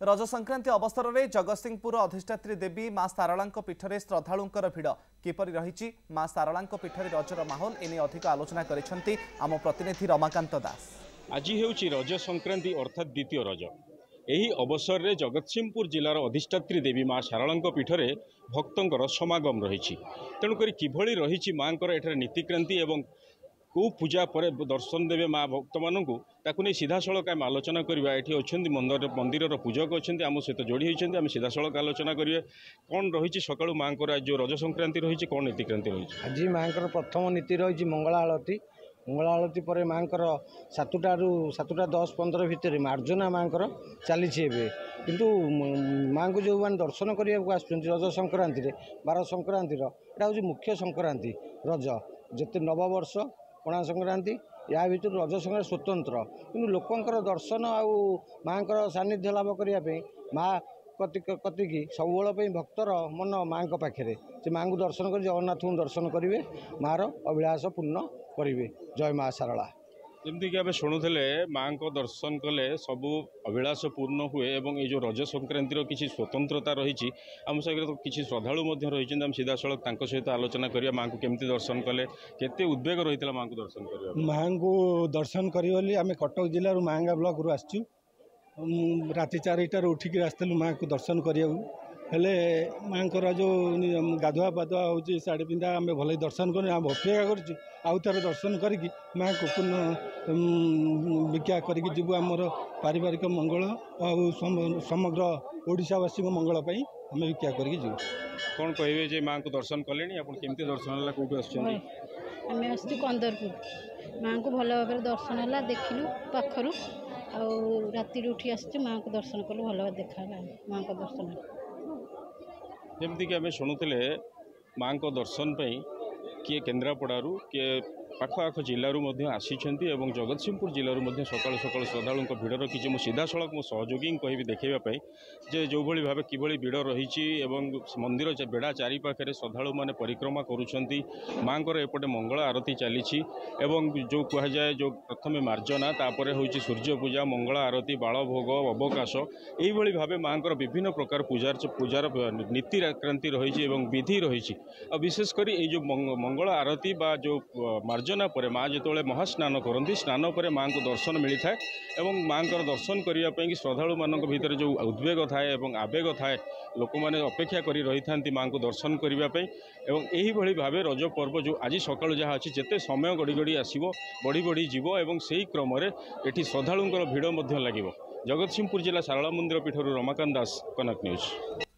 रज संक्रांति अवसर में जगतसिंहपुर अधिष्ठात्री देवी मां सारला पीठर श्रद्धालुंकर भिड़ किपरि रही मां सारला पीठर रजर माहौल एने अधिक आलोचना करिसेंती आम प्रतिनिधि रमाकांत दास। आज हेउची रज संक्रांति अर्थात द्वितीय रज। यही अवसर में जगतसिंहपुर जिलार अधिष्ठात्री देवी मां सारला पीठर भक्तों समागम रही। तेणुक किभली रही माँ एठार नीतिक्रांति एवं को पूजा पर दर्शन देवे माँ भक्त मानू ताकू नहीं सीधा सड़क आम आलोचना करवा। ये अच्छा मंदिर पूजक अच्छा आम सहित जोड़ी होती आम सीधा सड़क आलोचना करेंगे कौन रही सकालू माँ जो रज संक्रांति रही कौन नीतिक्रांति रही। आज माँ प्रथम नीति रही मंगला आलती। मंगला आलती पर माँ 7टा 10-15 भितर मार्जना माँ चली किंतु माँ को जो मैंने दर्शन करने को रज संक्रांति 12 संक्रांति यहाँ हूँ मुख्य संक्रांति रज जिते नववर्ष पणा संक्रांति या भर रज संक्रांति स्वतंत्र कि लोकंर दर्शन आउ माँ सानिध्य लाभ करने माँ कतिकी सबुबल भक्तर मन माँ पाखे से माँ को दर्शन कर जगन्नाथ को दर्शन करेंगे माँ अभिलाष पूर्ण करेंगे। जय माँ सारला। जमीक आम शुणुले माँ को दर्शन कले सबू अभिलाष पूर्ण हुए एवं ये जो रज संक्रांतिर किसी स्वतंत्रता रही आम सहित तो किसी श्रद्धालु रही आम सीधा सड़क सहित आलोचना करिया माँ को केमती दर्शन कले केते उद्वेग रही माँ को दर्शन करिया। माँ को दर्शन करी आम कटक जिलूर मांगा ब्लक रू आसचु राति 4टार उठिक आसलु माँ को दर्शन करिया हेले माँ जो गाधुआ पाधुआ हो शाढ़ी पिंधा आम भल दर्शन कर अपेक्षा कर दर्शन करी माँ को पुनः भिक्षा करूँ आमर पारिवारिक मंगल आ समग्र ओडिशावासी मंगल आम भिक्षा करी कौन कहे जे माँ को दर्शन कले आप केमती दर्शन है कौट आम आस कंदरपुर माँ को भल भाव दर्शन है देखिलु पाखर राति उठी आस माँ को दर्शन कलु भल भाव देखा माँ को दर्शन जमीक आम शुणुले माँ को दर्शन किए केन्द्रापड़ारू किए पाखआख जिलूर आसी जगतसिंहपुर जिलूर सकाल सकाल श्रद्धालु भिड़ रखी मुझे सीधा सड़क मो सहयोगी कहि देखापी जे जो भाई भाव कि भिड़ रही मंदिर बेड़ा चारिपाखे श्रद्धालु मैंने परिक्रमा करुँच माँ एपटे मंगल आरती चली जो कहुए जो प्रथम मार्जना तापर हूँ सूर्य पूजा मंगल आरती बाल भोग अवकाश यही भाव माँ विभिन्न प्रकार पूजार नीतिक्रांति रही विधि रही विशेषकर जो मंगल आरती बा जो मार्जना पर माँ जो महास्नान करती स्नान पर माँ को दर्शन मिलता है माँ दर्शन करने श्रद्धालु मान भर जो उद्वेग थाए आवेग थाए लोक मैंने अपेक्षा कर रही था माँ को दर्शन करने यही भाव रज पर्व जो आज सकाल जहाँ अच्छी जिते समय गड़ी गड़ी आसो बढ़ी बढ़ी जीव से क्रम ये श्रद्धालुंर भिड़ लगे। जगतसिंहपुर जिला सारला मंदिर पीठर रमाकांत दास, कनक न्यूज।